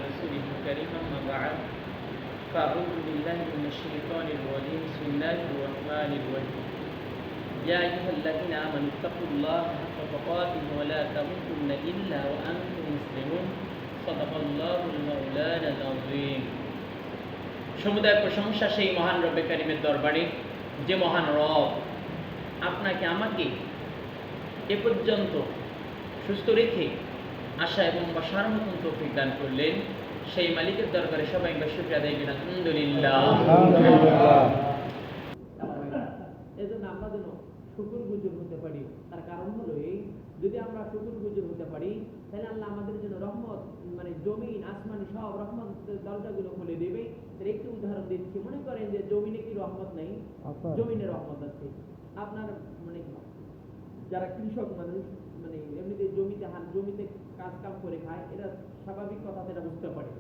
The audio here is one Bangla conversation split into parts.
رسوله الكريم أما بعد فأعوذ بالله من الشيطان الرجيم بسم الله الرحمن الرحيم يا أيها الذين آمنوا اتقوا الله حق تقاته ولا تموتن إلا وأنتم مسلمون صدق الله المولانا العظيم সমুদায় প্রশংসা সেই মহান রব্বে কারিমের দরবারে যে মহান রব আপনাকে আমাকে এ পর্যন্ত সুস্থ রেখে আশা এবং বসার মতন তৌফিক দান করলেন সেই মালিকের দরবারে সবাই শুকরিয়া আদায় করি আলহামদুলিল্লাহ। এজন্য আমরা যেন শুকরগুজার হতে পারি, তার কারণ হলো এই, যদি আমরা শুকরগুজার হতে পারি তাহলে আল্লাহ আমাদের জন্য রহমত জমিন আসমানি সব রহমত দরজাগুলো খুলে দেবে। তার একটি উদাহরণ দিচ্ছি, মনে করেন যে জমিনে কি রহমত নেই? জমিনে রহমত আছে। আপনার যারা কৃষক মানুষ এমনিতে জমিতে কাজ কাম করে খায়, এটা স্বাভাবিক কথা, এটা বুঝতে পারে।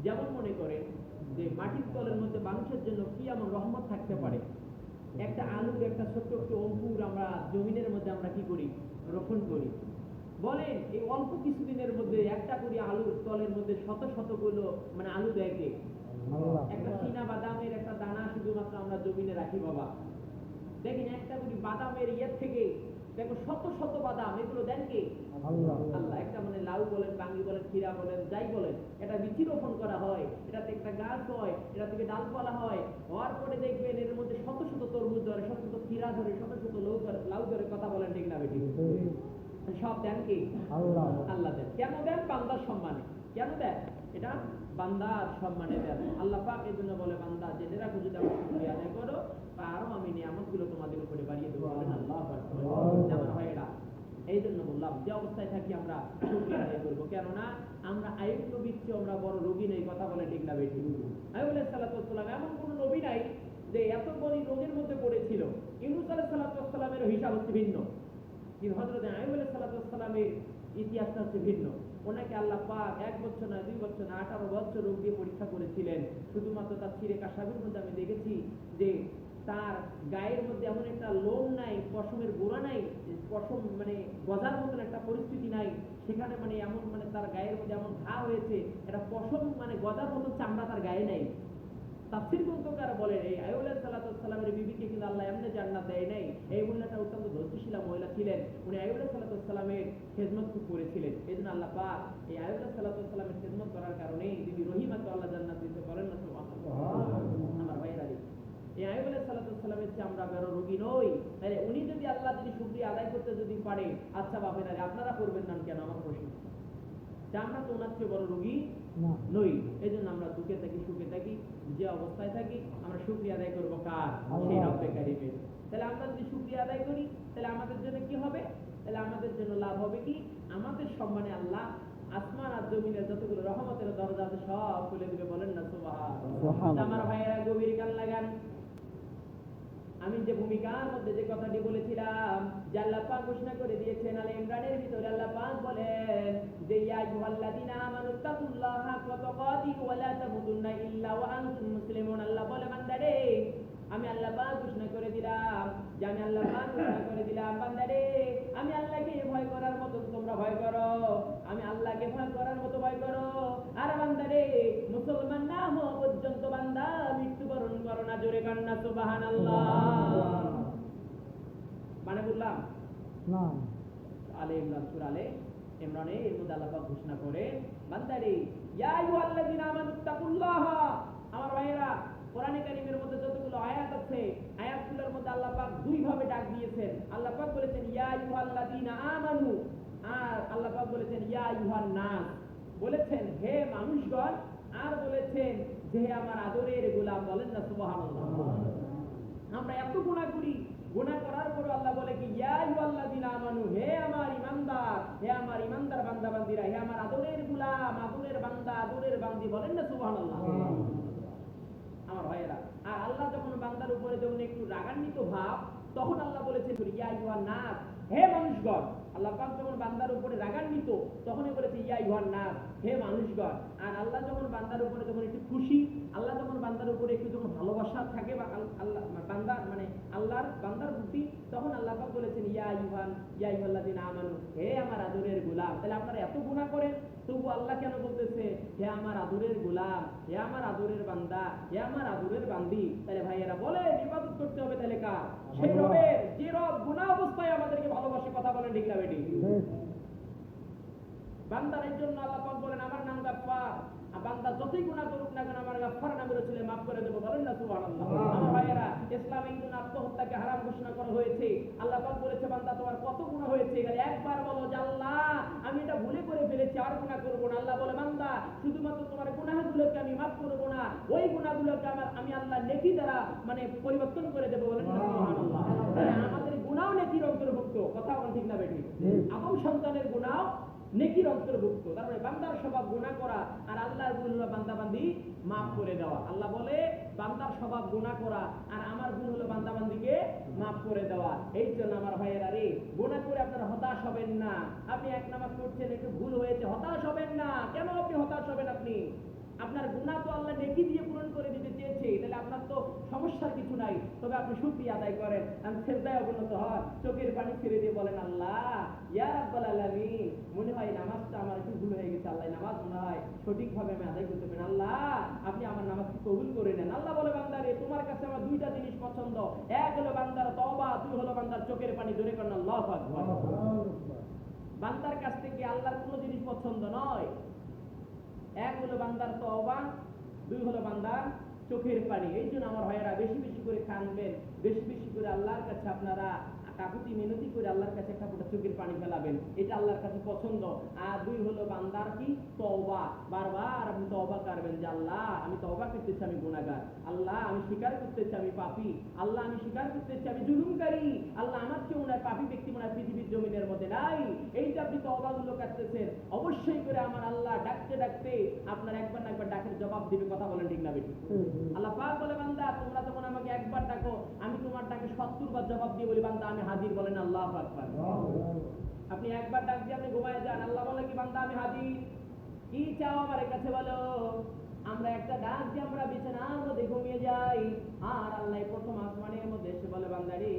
যেমন মনে করেন যে মাটির তলের মধ্যে মানুষের জন্য কি এমন রহমত থাকতে পারে। একটা আলুর একটা ছোট্ট একটু অঙ্কুর আমরা জমিনের মধ্যে আমরা কি করি? রোপণ করি। বলেন এই অল্প কিছুদিনের মধ্যে একটা করে আলুর তলের মধ্যে শত শত গুলো আলু দেখে। একটা চীনা বাদামের একটা দানা শুধুমাত্র আমরা জমিনে রাখি বাবা, দেখেন একটা করে বাদামের ইয়ের থেকে দেখো শত শত বাদাম, এগুলো দেন কে? আল্লাহ। একটা লাউ বলেন, বাঙ্গি বলেন, ক্ষীরা বলেন, যাই বলেন, এটা বীজ রোপণ করা হয়, এটাতে একটা গাছ হয়, এটা থেকে ডালপালা হয়, হওয়ার পরে দেখবেন এর মধ্যে শত শত তরমুজ ধরে, শত শত ক্ষীরা ধরে, শত শত লাউ ধরে। কথা বলেন ঠিক না বেটি? সব দেন কে? আল্লাহ দেন। কেন দেন? বান্দার সম্মানে। কেন দেন? এটা বান্দার সম্মানে দেন। আল্লাহ পাক এই জন্য বলে, বান্দা জেনে রাখো, যদি আমি শুকরিয়া আদায় করো আরো আমি নিয়ামতগুলো তোমাদের উপরে বাড়িয়ে দেবো। বলেন আল্লাহু আকবার। আমার ভাইয়েরা, এই জন্য বললাম যে অবস্থায় থাকি আমরা শুকরিয়া আদায় করবো। কেননা আমরা আইয়ুব নবীর চেয়ে আমরা বড় রোগী নেই। কথা বলে ঠিক না বেটি? আইয়ুব আলাইহিস সালাতু ওয়াস সালাম এমন কোন নবী নাই যে এত বড় রোগের মধ্যে পড়েছিল। ইউনূস আলাইহিস সালাতু ওয়াস সালামের হিসাব হচ্ছে ভিন্ন, কিন্তু হযরত আইয়ুব আলাইহিস সালাতু ওয়াস সালামের ইতিহাসটা হচ্ছে ভিন্ন। ওনাকে আল্লাহ পাক 1 বছর না 2 বছর না 18 বছর রোগ দিয়ে পরীক্ষা করেছিলেন। শুধুমাত্র তার ছিঁড়ে কাশাবির মধ্যে আমি দেখেছি যে তার গায়ের মধ্যে এমন একটা লোম নাই, পশমের গোড়া নাই, পশম গজার মতন একটা পরিস্থিতি নাই। সেখানে এমন তার গায়ের মধ্যে এমন ঘা হয়েছে, এটা পশম গজার মতন চামড়া তার গায়ে নাই। তাফসীর গ্রন্থকার বলেন, এই আইয়ুব আলাইহিস সালাতু ওয়াস সালামের বিবিকে কিন্তু আল্লাহ এমনি জান্নাত দেয় নাই। এই মহিলাটা অত্যন্ত ধৈর্যশীলা মহিলা ছিলেন। উনি আইয়ুব আলাইহিস সালাতু ওয়াস সালামের খেদমত খুব করেছিলেন। এজন্য আল্লাহ পাক এই আইয়ুব আলাইহিস সালাতু ওয়াস সালামের খেদমত করার কারণে বিবি রহিমাকে আল্লাহ জান্নাত দিতে পারেন না। সুবহানাল্লাহ। আমার ভাইরা, এই আইয়ুব আলাইহিস সালাতু ওয়াস সালামের চেয়ে আমরা বড় রোগী নই। তাহলে উনি যদি আল্লাহ যদি শুকরিয়া আদায় করতে যদি পারে, আচ্ছা বাপেরা আপনারা করবেন না কেন? আমার প্রশ্ন, আমরা তো ওনার চেয়ে বড় রোগী নই। এই জন্য আমরা দুঃখে থাকি, সুখে থাকি, যে অবস্থায় থাকি আমরা শুকরিয়া আদায় করবো কার? সেই রব্বে কারিমের। তাহলে আমরা যদি শুকরিয়া আদায় করি তাহলে আমাদের জন্য কি হবে? তাহলে আমাদের জন্য লাভ হবে কি? আমাদের সম্মানে আল্লাহ আসমান আর জমিনের যতগুলো রহমতের দরজা আছে সব খুলে দিবে। বলেন না সুবহানাল্লাহ। আমার ভাইয়েরা গভীর কান লাগান। আমি যে ভূমিকার মধ্যে যে কথাটি বলেছিলাম, যে আল্লাহ পাক ঘোষণা করে দিয়েছেন আলে ইমরানের ভিতরে আল্লাহ পাক বলেন যে ইয়া আইয়ুহাল্লাযীনা আমানুত্তাকুল্লাহা হাক্কা তুকাতিহি ওয়া লা তামুতুন্না ইল্লা ওয়া আনতুম মুসলিমুন। আল্লাহ বলে, বান্দারে আমি আল্লাহ পাক ঘোষণা করে দিলাম, যে আমি আল্লাহ পাক ঘোষণা করে দিলাম, বান্দারে আমি আল্লাহকে ভয় করার মতো তোমরা ভয় করো, আমি আল্লাহকে ভয় করার মতো ভয় করো। আর বান্দারে মুসলমান না হওয়া পর্যন্ত বান্দা মৃত্যুবরণ করো না। জোরে কান্না সুবহানাল্লাহ। বললাম না? আলে ইমরান, সূরা আলে ইমরানে এর মধ্যে আল্লাহ পাক ঘোষণা করে, বান্দারে ইয়া আইয়ুহাল্লাযীনা আমানুত্তাকুল্লাহা। আমার ভাইয়েরা, কোরআনে কারীমের মধ্যে যতগুলো আয়াত আছে, আয়াতগুলোর মধ্যে আল্লাহ পাক দুই ভাবে ডাক দিয়েছেন। আল্লাহ পাক বলেছেন ইয়া আইয়ুহাল্লাযীনা আমানু, আর আল্লাহ পাক বলেছেন ইয়া আইয়ুহান নাস, বলেছেন হে মানুষগণ, আর বলেছেন যে হে আমার আদরের গোলাম। বলেন না সুবহানাল্লাহ। আমরা এত গুনাহ করি, গুনাহ করার পর আল্লাহ বলে কি ইয়া আইয়ুহাল্লাযীনা আমানু, হে আমার ঈমানদার, হে আমার ঈমানদার বান্দা বান্দীরা, হে আমার আদরের গোলাম, আদরের বান্দা, আদরের বান্দী। বলেন না সুবহানাল্লাহ। আমার ভাইয়েরা, আর আল্লাহ যখন বান্দার উপরে যখন একটু রাগান্বিত ভাব, তখন আল্লাহ বলেছেন ইয়া আইয়ুহান নাস, হে মানুষগণ। আল্লাহ পাক যখন বান্দার উপরে রাগান্বিত তখনই বলেছে ইয়া আইয়ুহান নাস, হে মানুষগণ। আর আল্লাহ যখন বান্দার উপরে যখন একটু খুশি, আল্লাহ যখন বান্দার উপরে একটু যখন ভালোবাসা থাকে বা আল্লাহ বান্দা মানে আল্লাহর বান্দার প্রতি, তখন আল্লাহ পাক বলেছেন ইয়া আইয়ুহাল্লাযিনা আমানু, হে আমার আদরের গোলাম। তাহলে আপনারা এত গুনাহ করেন, তবু আল্লাহ কেন বলতেছে হে আমার আদরের গোলাম, হে আমার আদরের বান্দা, হে আমার আদরের বান্দি? তাহলে ভাইয়েরা বলে ইবাদত করতে হবে তাহলে কার? সেই রবের, যে রব গুনাহ অবস্থায় আমাদেরকে ভালোবাসে। কথা বলেন ঠিক না বেটি? বান্দার জন্য আল্লাহ পাক বলেন আমার নাম গাফফার, বান্দা যতই গুনাহ করুক না কেন আমার গাফফার নামের ছেলে মাফ করে দেব। বলেন না সুবহানাল্লাহ। আমার ভাইয়েরা, ইসলামে কিন্তু আত্মহত্যাকে হারাম ঘোষণা করা হয়েছে। আল্লাহ পাক বলেছে বান্দা তোমার কত গুনাহ হয়েছে, একবার বলো যে আল্লাহ আমি এটা ভুলে করে ফেলেছি, আর গুনাহ করব না। আল্লাহ বলে বান্দা শুধুমাত্র তোমার গুনাহগুলোকে আমি মাফ করব না, ওই গুনাহগুলোকে আমি আল্লাহ নেকি দ্বারা মানে পরিবর্তন করে দেব। বলেন না সুবহানাল্লাহ। আমাদের গুনাহ নেকির অন্তর্ভুক্ত। কথা বলেন ঠিক না বেটি? আদম সন্তানের গুনাহ নেকির অন্তর্ভুক্ত। তার মানে বান্দার স্বভাব গুনাহ করা, আর আল্লাহর গুণ হলো বান্দা বান্দি মাফ করে দেওয়া। আল্লাহ বলে বান্দার স্বভাব গুনাহ করা, আর আমার গুণ হলো বান্দা বান্দিকে মাফ করে দেওয়া। এই জন্য আমার ভাইয়েরা রে, গুনাহ করে আপনারা হতাশ হবেন না। আপনি এক নামাজ পড়ছেন, একটু ভুল হয়েছে, হতাশ হবেন না। কেন আপনি হতাশ হবেন? আপনার গুনাহ তো আল্লাহ নেকি দিয়ে পূরণ করে দিতে চেয়েছে, তাহলে আপনার তো সমস্যার কিছু নাই। তবে আপনি শুকরিয়া আদায় করেন, আমি সিজদায় অবনত হন, চোখের পানি ছেড়ে দিয়ে বলেন আল্লাহ ইয়া রাব্বাল আলামিন, মনে হয় নামাজটা আমার একটু ভুল হয়ে গেছে, আল্লাহ নামাজ মনে হয় সঠিকভাবে আমি আদায় করতে পারি, আল্লাহ আপনি আমার নামাজকে কবুল করে নেন। আল্লাহ বলে বান্দারে তোমার কাছে আমার দুইটা জিনিস পছন্দ, এক হলো বান্দার তওবা, দুই হলো বান্দার চোখের পানি। ধরে করেন আল্লাহু আকবার। বান্দার কাছ থেকে আল্লাহর কোনো জিনিস পছন্দ নয়। এক হলো বান্দার তওবা, দুই হলো বান্দার চোখের পানি। এই জন্য আমার ভাইয়েরা বেশি বেশি করে কাঁদবেন, বেশি বেশি করে আল্লাহর কাছে আপনারা কাকুতি মিনতি করে আল্লাহর কাছে একটা ফোঁটা চোখের পানি ফেলাবেন, এটা আল্লাহর কাছে পছন্দ। আর দুই হলো বান্দার কি? তওবা। বারবার আপনি তওবা করবেন যে আল্লাহ আমি তওবা করতেছি, আমি গুনাহগার, আল্লাহ আমি স্বীকার করতেছি আমি পাপী, আল্লাহ আমি স্বীকার করতেছি আমি জুলুমকারী, আল্লাহ আমার কেউ না পাপী ব্যক্তি মনে হয় পৃথিবীর জমিনের মধ্যে নাই। এই যে আপনি তওবাগুলো করতেছেন, অবশ্যই করে আমার আল্লাহ ডাকতে ডাকতে আপনার একবার না একবার ডাকের জবাব দিবে। কথা বলেন ঠিক না বেটি? আল্লাহ পাক বলে বান্দা তোমরা যখন আমাকে একবার ডাকো, আমি তোমার ডাকে 70 বার জবাব দিয়ে বলি বান্দা আমি হাজির। বলেন আল্লাহু আকবার। আপনি একবার ডাক দিয়ে আপনি ঘুমায় যান, আল্লাহ বলে কি বান্দা আমি হাজির, কি চাও আমার কাছে বলো। আমরা একটা ডাক দিয়ে আমরা বিছানার মধ্যে ঘুমিয়ে যাই, আর আল্লাহ প্রথম আসমানের মধ্যে এসে বলে বান্দারে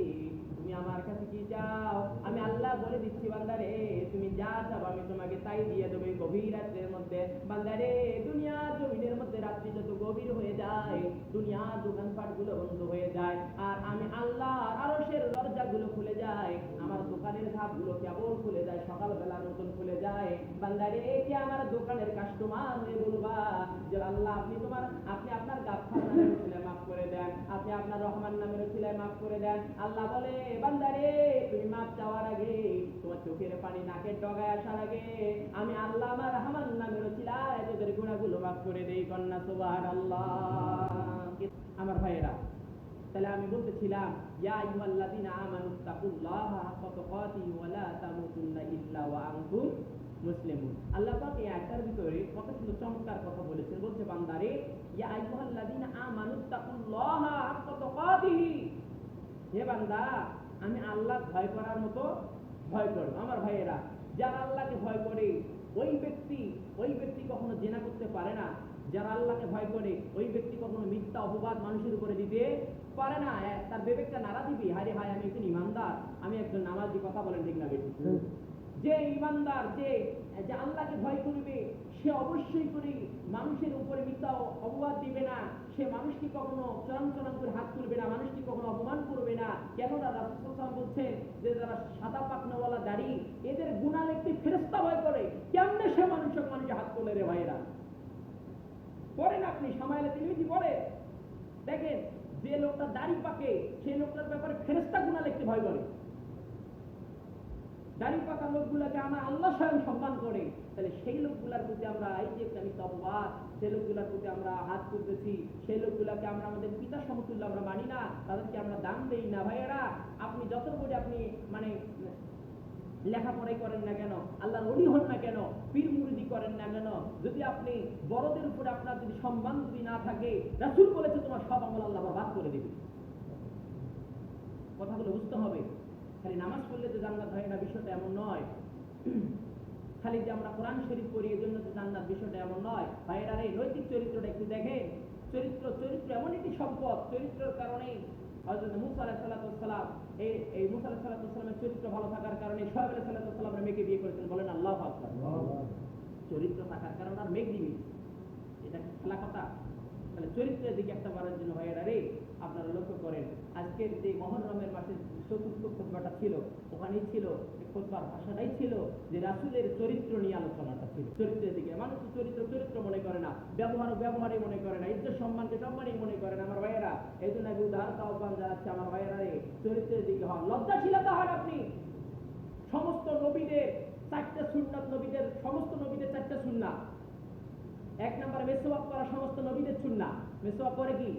তুমি আমার কাছে কি চাও? আমি আল্লাহ বলে দিচ্ছি বান্দারে তুমি যা চাও আমি তোমাকে তাই দিয়ে দেবো। গভীর রাত্রের মধ্যে বান্দারে দুনিয়ার জমিনের মধ্যে রাত্রি যত গভীর হয়ে যায়, দুনিয়ার দোকানপাট গুলো বন্ধ হয়ে যায়, আর আমি আল্লাহর আরশের দরজাগুলো খুলে যায়, আমার দোকানের ধাপগুলো কেবল খুলে যায়, সকালবেলার মতন খুলে যায়। বান্দারে কি আমার দোকানের কাস্টমার হয়ে বলবা যে আল্লাহ আপনি আপনার গাফফার নামের ছেলে মাফ করে দেন, আপনি আপনার রহমান নামের ছেলে মাফ করে দেন। আল্লাহ বলে বান্দারে তুমি মাফ চাওয়ার আগে, তোমার চোখের পানি নাকের ডগায় আসার আগে আমি আল্লাহ আমার রহমান নামের ছেলে তোদের গুনাহগুলো মাফ করে দেই। কন্যা সুবহানাল্লাহ। আমার ভাইয়েরা, তাহলে আমি বলতেছিলাম ইয়া আইয়ুহাল্লাযীনা আমানুত্তাকুল্লাহা হাক্কা তুকাতিহি ওয়া লা তামুতুন্না ইল্লা ওয়া আনতুম মুসলিমুন। আল্লাহ পাক এই আয়াতের ভিতরে কত সুন্দর চমৎকার কথা বলেছেন। বলছে বান্দারে ইয়া আইয়ুহাল্লাযীনা আমানুত্তাকুল্লাহা হাক্কা তুকাতিহি, হে বান্দা আমি আল্লাহ ভয় করার মতো ভয় করো। আমার ভাইয়েরা, যারা আল্লাহকে ভয় করে ওই ব্যক্তি কখনো জিনা করতে পারে না। যারা আল্লাহকে ভয় করে ওই ব্যক্তি কখনো মিথ্যা অপবাদ মানুষের উপরে দিতে পারে না। তার বিবেকটা নাড়া দিবি, হায় হায় আমি একজন ইমানদার, আমি একজন নামাজি। কথা বলেন ঠিক না বেশি? যে ইমানদার, যে আল্লাহকে ভয় করবে, সে অবশ্যই করে মানুষের উপরে মিথ্যা অপবাদ দিবে না, সে মানুষকে কখনো চরম করে হাত তুলবে না, মানুষকে কখনো অপমান করবে না। কেননা রাসূল সাল্লাল্লাহু আলাইহি ওয়াসাল্লাম বলছেন যে যারা সাদা পাকনাওয়ালা দাড়ি, এদের গুনাহ লিখতে ফেরেশতা ভয় করে। কেমনে সে মানুষের হাত তোলে রে ভাইরা? পড়েন আপনি সামাইলে তিরমিজি পড়ে দেখেন, যে লোকটা দাড়ি পাকে সেই লোকটার ব্যাপারে ফেরেশতা গুনাহ লিখতে ভয় করে। দাড়ি পাকা লোকগুলাকে আমার আল্লাহ স্বয়ং সম্মান করে, তাহলে সেই লোকগুলার প্রতি আমরা এই যে আমি তওবা, সেই লোকগুলার প্রতি আমরা হাত তুলতেছি, সেই লোকগুলাকে আমরা আমাদের পিতা সমতুল্য আমরা মানি না, তাদেরকে আমরা দাম দেই না। ভাইয়েরা, আপনি যত করে আপনি মানে লেখাপড়াই করেন না কেন, আল্লাহর ওলি হন না কেন, পীর মুরিদি করেন না কেন, যদি আপনি বড়দের উপরে আপনার যদি সম্মান যদি না থাকে, রাসূল বলেছে তোমার সব আমল আল্লাহ বরবাদ করে দেবে। কথাগুলো বুঝতে হবে। খালি নামাজ পড়লে যে জান্নাত হয় না, বিষয়টা এমন নয়। খালি যে আমরা কোরআন শরীফ পড়ি এই জন্য যে জান্নাত, বিষয়টা এমন নয় ভাইয়েরা। এই নৈতিক চরিত্রটা একটু দেখেন। চরিত্র এমন একটি সম্পদ, চরিত্রের কারণেই হযরত মুসা আলাইহিস সালাম এই মুসা আলাইহিস সালামের চরিত্র ভালো থাকার কারণে শুআয়ব আলাইহিস সালামের মেয়েকে বিয়ে করেছেন। বলেন আল্লাহু আকবার। চরিত্র থাকার কারণে আর মেঘ দিবি, এটা কি খেলা কথা? তাহলে চরিত্রের দিকে একটা বারের জন্য ভাইয়েরা রে আপনারা লক্ষ্য করেন। আজকের যে মুহররমের মাসে চতুর্থ খুতবাটা ছিল, ওখানেই ছিল খুতবার ভাষাটাই ছিল যে রাসূলের চরিত্র নিয়ে আলোচনাটা ছিল। চরিত্রের দিকে মানুষ চরিত্র মনে করে না, ব্যবহারই মনে করে না, ইজ্জত সম্মানকে সম্মানই মনে করে না। আমার ভাইয়েরা এই জন্য আমি উদাহরণ আহ্বান জানাচ্ছি আমার ভাইয়েরা রে, চরিত্রের দিকে হন, লজ্জাশীলতা হন। আপনি সমস্ত নবীদের 4টা সুন্নাত, নবীদের সমস্ত নবীদের 4টা সুন্নাত। 1 নম্বরে মেসওয়াক করা সমস্ত নবীদের সুন্নাত। মেসওয়াক করে কি?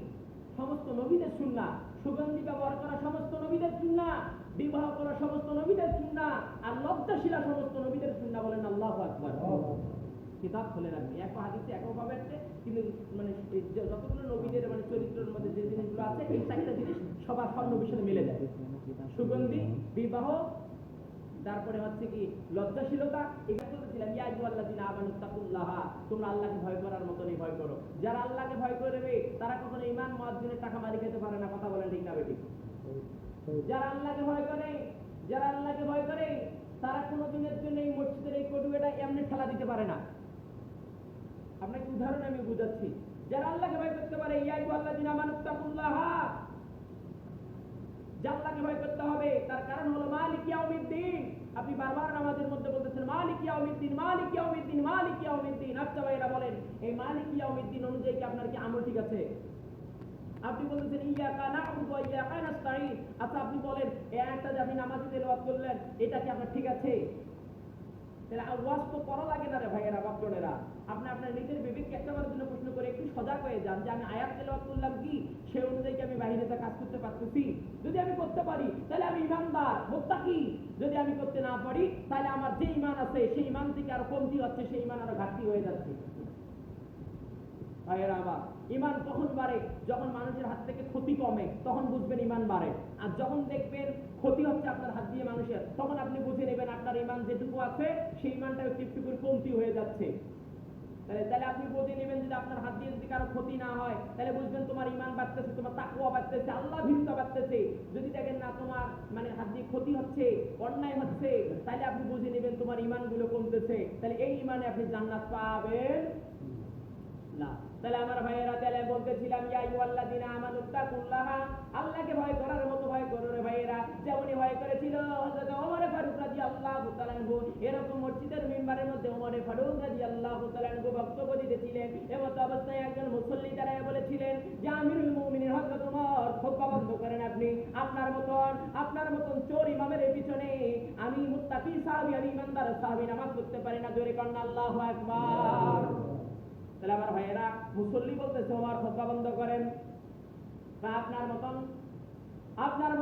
সমস্ত নবীদের সুন্নাত। সুগন্ধি ব্যবহার করা সমস্ত নবীদের সুন্নাত। বিবাহ করা সমস্ত নবীদের সুন্নাত। আর লজ্জাশীলা সমস্ত নবীদের সুন্নাত। বলেন আল্লাহু আকবার। কিতাব খুলে রাখবেন, এক হাদিসে একভাবে আছে, কিন্তু মানে যতগুলো নবীদের মানে চরিত্রের মধ্যে যে জিনিসগুলো আছে এই 4টা জিনিস সবার সব নবীর সাথে মিলে যায়। সুগন্ধি, বিবাহ, তারপরে হচ্ছে কি লজ্জাশীলতা। এটা বলতেছিলাম ইয়া আইয়ুহাল্লাযিনা আমানুত্তাকুল্লাহ, তোমরা আল্লাহকে ভয় করার মতনই ভয় করো। যারা আল্লাহকে ভয় করবে তারা কখনো ঈমান মুয়াজ্জিনের টাকা মারি খেতে পারে না। কথা বলেন ঠিক না বেঠিক? যারা আল্লাহকে ভয় করে তারা কোনোদিনের জন্য এই মসজিদের এই কটুয়াটা এমনি খেলা দিতে পারে না। আপনাকে উদাহরণ আমি বুঝাচ্ছি। যারা আল্লাহকে ভয় করতে পারে, ইয়া আইয়ুহাল্লাযিনা আমানুত্তাকুল্লাহ, আল্লাহকে ভয় করতে হবে। তার কারণ হলো মালিক ইয়াউমিদ্দিন। আপনি বারবার নামাজের মধ্যে বলতেছেন মালিক ইয়াউমিদ্দিন, মালিক ইয়াউমিদ্দিন, মালিক ইয়াউমিদ্দিন। আচ্ছা ভাইরা বলেন, এই মালিক ইয়াউমিদ্দিন অনুযায়ী কি আপনার কি আমল ঠিক আছে? আপনি বলতেছেন ইয়াকা না'বুদু ওয়া ইয়াকা নাস্তাঈন। আচ্ছা আপনি বলেন এই আয়াতটা যে আপনি নামাজে তেলাওয়াত করলেন, এটা কি আপনার ঠিক আছে? তাহলে ওয়াজ তো করা লাগে না রে ভাইয়েরা, বাপজনেরা। আপনি আপনার নিজের বিবেককে একটাবার জন্য প্রশ্ন করে একটু সজাগ হয়ে যান যে আমি আয়াত তেলাওয়াত করলাম কি সেই অনুযায়ী কি আমি বাহিরে যা কাজ করতে পারতেছি? যদি আমি করতে পারি তাহলে আমি ঈমানদার, মুত্তাকি। যদি আমি করতে না পারি তাহলে আমার যে ঈমান আছে সেই ঈমান থেকে আরো কমতি হচ্ছে, সেই ঈমান আরো ঘাটতি হয়ে যাচ্ছে। ভাইয়েরা আবার ঈমান কখন বাড়ে? যখন মানুষের হাত থেকে ক্ষতি কমে, তখন বুঝবেন ঈমান বাড়ে। আর যখন দেখবেন ক্ষতি হচ্ছে আপনার হাত দিয়ে মানুষের, তখন আপনি বুঝে নেবেন আপনার ঈমান যেটুকু আছে সেই ঈমানটা একটু করে কমতি হয়ে যাচ্ছে। তাহলে আপনি বুঝে নেবেন যদি আপনার হাত দিয়ে যদি কারো ক্ষতি না হয়, তাহলে বুঝবেন তোমার ঈমান বাড়তেছে, তোমার তাকওয়া বাড়তেছে, আল্লাহ ভীরুতা বাড়তেছে। যদি দেখেন না তোমার মানে হাত দিয়ে ক্ষতি হচ্ছে, অন্যায় হচ্ছে, তাহলে আপনি বুঝে নেবেন তোমার ঈমানগুলো কমতেছে। তাহলে এই ঈমানে আপনি জান্নাত পাবেন না। তাহলে আমার ভাইয়েরা, তাহলে বলতেছিলাম ইয়া আইয়ুহাল্লাযিনা আমানুত্তাকুল্লাহ, আল্লাহকে ভয় করার মতো ভয় করো রে ভাইয়েরা। যেমনই ভয় করেছিল হযরত ওমর ফারুক রাদিয়াল্লাহু তাআলা আনহু। এরকম মসজিদের মিম্বারের মধ্যে ওমর ফারুক রাদিয়াল্লাহু তাআলা আনহু বক্তব্য দিতেছিলেন। এমত অবস্থায় একজন মুসল্লি দাঁড়ায় বলেছিলেন যে আমিরুল মুমিনিন হযরত ওমর, খুতবা বন্ধ করেন আপনি। আপনার মতন চোর ইমামের পিছনে আমি মুত্তাকি সাহাবী, আমি ইমানদার সাহাবী নামাজ পড়তে পারি না। জোরে কন্না আল্লাহু আকবার। তাহলে আমার ভাইয়েরা, মুসল্লি বলতেছে ওমর খুতবা বন্ধ করেন। আপনার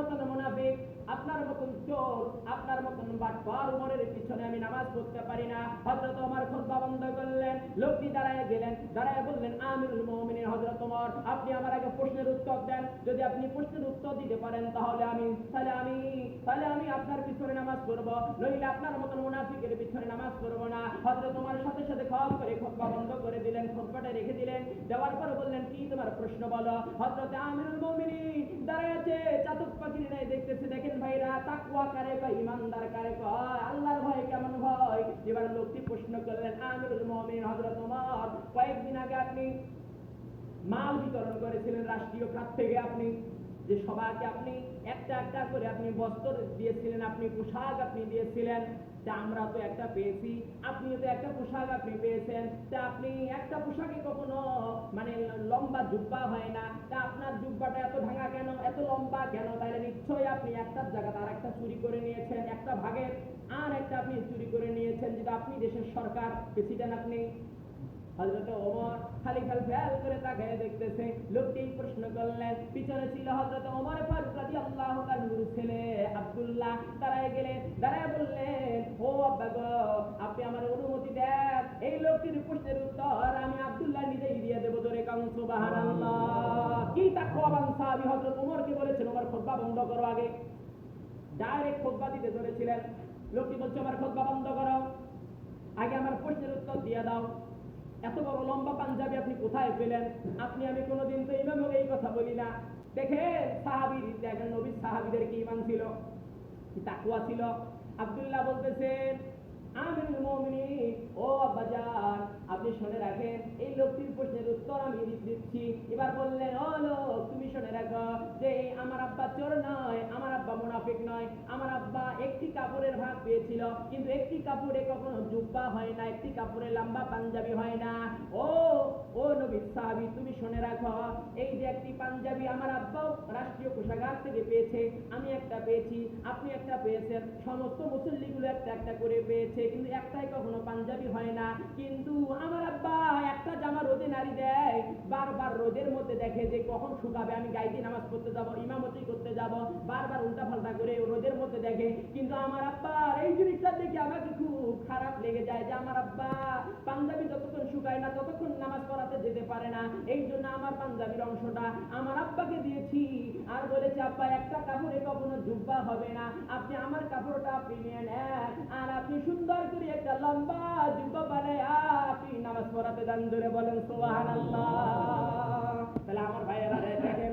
মতন মুনাফিক, আপনার মতন চোর, আপনার মতন বাটপার ওমরের পিছনে আমি নামাজ পড়তে পারি না। হযরত ওমর খুতবা বন্ধ করলেন। লোকটি দাঁড়ায় গেলেন, দাঁড়ায় বললেন আমিরুল মুমিনিন হযরত ওমর, আপনি আমার আগে প্রশ্নের উত্তর দেন। যদি আপনি প্রশ্নের উত্তর দিতে পারেন তাহলে আমি আপনার পিছনে নামাজ পড়ব, নইলে আপনার মতন মুনাফিকের পিছনে নামাজ পড়ব না। হযরত ওমর সাথে সাথে খপ করে খুতবা বন্ধ করে দিলেন, খুতবাটা রেখে দিলেন। দেওয়ার পর বললেন কি তোমার প্রশ্ন বলো। হযরত আমিরুল মুমিনিন দাঁড়ায় আছে, চাতক পাখির ন্যায় দেখতেছে। দেখেন ভাইরা, তাকওয়া কারে কয়, ঈমানদার কারে কয়, আল্লাহর ভয় কেমন ভয়। এবার লোকটি প্রশ্ন করলেন আমিরুল মুমিনিন হযরত ওমর, কয়েকদিন আগে আপনি মাল বিতরণ করেছিলেন রাষ্ট্রীয় খাত থেকে। আপনি যে সবাইকে আপনি একটা একটা করে আপনি বস্ত্র দিয়েছিলেন, আপনি পোশাক আপনি দিয়েছিলেন। তা আমরা তো একটা পেয়েছি, আপনিও তো একটা পোশাক আপনি পেয়েছেন। তা আপনি একটা পোশাকে কখনো মানে লম্বা জুব্বা হয় না, তা আপনার জুব্বাটা এত ভাঙা কেন, এত লম্বা কেন? তাহলে নিশ্চয়ই আপনি একটার জায়গাতে আর একটা চুরি করে নিয়েছেন, একটা ভাগের আর একটা আপনি চুরি করে নিয়েছেন, যেটা আপনি দেশের সরকার প্রেসিডেন্ট আপনি। হযরত ওমর খালি ফ্যাল করে তাকায় দেখতেছে। লোকটি প্রশ্ন করলেন, পিছনে ছিল হযরত ওমর ফারুক রাদিয়াল্লাহু তাআলার ছেলে আব্দুল্লাহ। দাঁড়ায় গেলেন, দাঁড়ায় বললেন, ও আব্বা গো, আপনি আমার অনুমতি দেন, এই লোকটির প্রশ্নের উত্তর আমি আব্দুল্লাহ নিজেই দিয়ে দেব। জোরে কান সুবহানাল্লাহ। কি তাকওয়াবান সাহাবী হযরত ওমরকে বলেছেন ওমর খুতবা বন্ধ করো। আগে ডাইরেক্ট খুতবা দিতে ধরেছিলেন। লোকটি বলছে ওমর খুতবা বন্ধ করো। আগে আমার প্রশ্নের উত্তর দিয়ে দাও, এত বড় লম্বা পাঞ্জাবি আপনি কোথায় পেলেন? আপনি আমি কোনোদিন তো ইমামও এই কথা বলি না। দেখে সাহাবীর, দেখেন নবীর সাহাবীদের কি ঈমান ছিল, কি তাকওয়া ছিল। আব্দুল্লাহ বলতেছেন, আমিরুল মুমিনিন, ও আব্বাজান, আপনি শুনে রাখেন, এই লোকটির প্রশ্নের উত্তর আমি দিচ্ছি। এবার বললেন, ও লোক, তুমি শুনে রাখো যে আমার আব্বা চোর নয়, আমার আব্বা মুনাফিক নয়, আমার আব্বা একটি কাপড়ের ভাগ পেয়েছিল, কিন্তু একটি কাপড়ে কখনো জুব্বা হয় না, একটি কাপড়ে লম্বা পাঞ্জাবি হয় না। ও ও নবীর সাহাবী, তুমি শুনে রাখো, এই যে একটি পাঞ্জাবি আমার আব্বাও রাষ্ট্রীয় কোষাগার থেকে পেয়েছে, আমি একটা পেয়েছি, আপনি একটা পেয়েছেন, সমস্ত মুসল্লিগুলো একটা একটা করে পেয়েছে, কিন্তু একটাই কখনো পাঞ্জাবি হয় না। কিন্তু আমার আব্বা একটা জামা রোদে নাড়ি দেয়, বারবার রোদের মধ্যে দেখে যে কখন শুকাবে, আমি গাইতে নামাজ পড়তে যাব, ইমামতি করতে যাব, বারবার উল্টা পাল্টা করে রোদের মধ্যে দেখে। কিন্তু আমার আব্বা এই জিনিসটা দেখে আমাকে খুব খারাপ লেগে যায় যে আমার আব্বা পাঞ্জাবি যতক্ষণ শুকায় না ততক্ষণ নামাজ পড়াতে যেতে পারে না, এই জন্য আমার পাঞ্জাবির অংশটা আমার আব্বাকে দিয়েছি, আর বলেছে আব্বা একটা কাপড়ে কখনো জুব্বা হবে না, আপনি আমার কাপড়টা আপনি নিয়ে নেন, আর আপনি সুন্দর করে একটা লম্বা জুব্বা বানায় আপনি নামাজ পড়াতে দেন। ধরে বলেন সুবহানাল্লাহ। তাহলে আমার ভাইয়েরা দেখেন,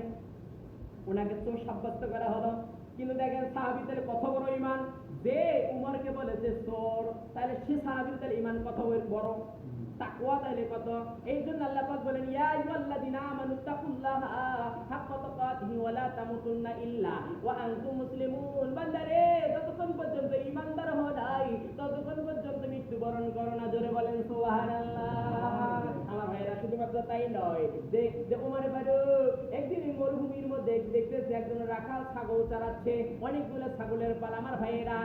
ওনাকে চোর সাব্যস্ত করা হলো, কিন্তু দেখেন সাহাবীদের কত বড় ঈমান, যে উমরকে বলেছে চোর, তাহলে সে সাহাবীর তাহলে ঈমান কত বড়, তাকওয়া তাহলে কত। এই জন্য আল্লাহ পাক বলেন, ইয়া আইয়ুহাল্লাযীনা আমানু তাকুল্লাহা হাক্কা তুকাতিহি ওয়া লা তামুতুন্না ইল্লা ওয়া আনতুম মুসলিমুন। বান্দারে, যতক্ষণ পর্যন্ত ঈমানদার হও নাই ততক্ষণ পর্যন্ত মৃত্যুবরণ করো না। জোরে বলেন সুবহানাল্লাহ। আমার ভাইরা, শুধুমাত্র তাই নয়, যে ওমর ফারুক একদিন মরুভূমির মধ্যে দেখতেছে একজন রাখাল ছাগল চড়াচ্ছে, অনেকগুলো ছাগলের পাল। আমার ভাইয়েরা,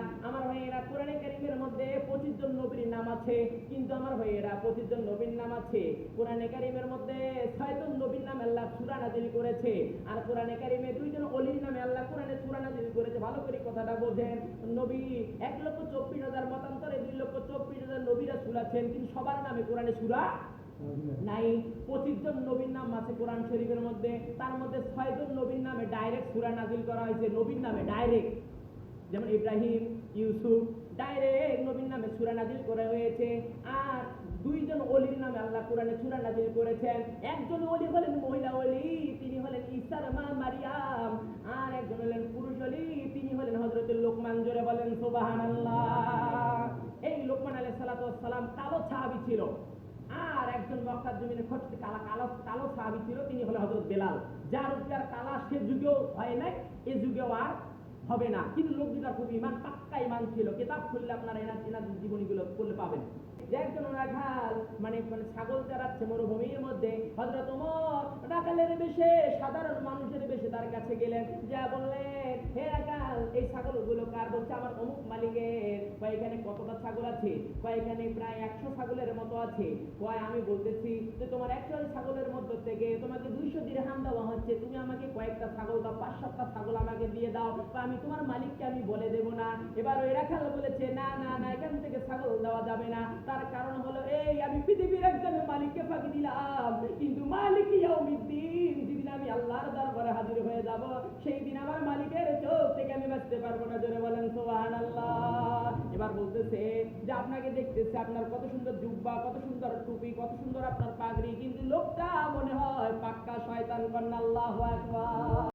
কোরআনে কারীমের মধ্যে 25 জন নবীর নাম আছে, কিন্তু আমার ভাইয়েরা 25 জন নবীর নাম আছে, কোরআনে কারীমের মধ্যে 6 জন নবীর নাম আল্লাহ সূরা নাযিল করেছে, আর কোরআনে কারীমে 2 জন ওলির নামে আল্লাহ কোরআনে সূরা নাযিল করেছে। ভালো করে কথাটা বোঝেন। নবী 1,24,000 মতান্তরে 2,24,000 নবী রাসূল আছেন, কিন্তু সবার নামে কোরআনে সূরা নাই। 25 জন নবীর নাম আছে কোরআন শরীফের মধ্যে, তার মধ্যে 6 জন নবীর নামে ডাইরেক্ট সূরা নাযিল করা হয়েছে, নবীর নামে ডাইরেক্ট, যেমন ইব্রাহিম, ইউসুফ, ডাইরেক্ট নবীর নামে সূরা নাযিল করা হয়েছে। আর 2 জন ওলির নামে আল্লাহ কোরআনে সূরা নাযিল করেছেন। একজন ওলি হলেন মহিলা ওলি, তিনি হলেন ঈসার মা মারিয়াম, আর একজন হলেন পুরুষ ওলি, তিনি হলেন হযরত লোকমান। জোরে বলেন সুবহানাল্লাহ। এই লোকমান আলাইহিস সালাতু ওয়াস সালাম কালো সাহাবী ছিল, আর একজন মক্কার জমিনে খোঁজতে কালো সাহাবী ছিল, তিনি হলেন হযরত বেলাল, যার উপর কালা সে যুগেও হয় নাই, এ যুগেও আর হবে না, কিন্তু লোক দুটার খুব ঈমান, পাক্কা ঈমান ছিল। কিতাব খুললে আপনারা এনার জীবনীগুলো পড়লে পাবেন। যে একজন রাখাল মানে ছাগল চড়াচ্ছে মরুভূমির মধ্যে, হযরত ওমর রাখালের বেশে, সাধারণ মানুষের বেশে তার কাছে গেলেন, যা বললেন, হে রাখাল, এই ছাগলগুলো কার? বলছে আমার অমুক মালিকের। কয় এখানে কতটা ছাগল আছে? কয় এখানে প্রায় 100 ছাগলের মতো আছে। কয় আমি বলতেছি যে তোমার 100 ছাগলের মধ্যে থেকে তোমাকে 200 দিরহাম দেওয়া হচ্ছে, তুমি আমাকে কয়েকটা ছাগল দাও, 5-7টা ছাগল আমাকে দিয়ে দাও, আমি তোমার মালিককে আমি বলে দেব না। এবার ওই রাখাল বলেছে, না না না, এখান থেকে ছাগল দেওয়া যাবে না। তার কারণ হলো এই, আমি পৃথিবীর একজন মালিককে ফাঁকি দিলাম, কিন্তু মালিক ইয়াউমিদ্দিন, যেদিন আমি আল্লাহর দরবারে হাজির হয়ে যাব, সেই দিন আমার মালিকের চোখ থেকে আমি বাঁচতে পারবো না। জোরে বলেন সুবহানাল্লাহ। এবার বলতেছে যে আপনাকে দেখতেছে, আপনার কত সুন্দর জুব্বা, কত সুন্দর টুপি, কত সুন্দর আপনার পাগড়ি, কিন্তু লোকটা মনে হয় পাক্কা শয়তান। কন্যা আল্লাহু আকবার।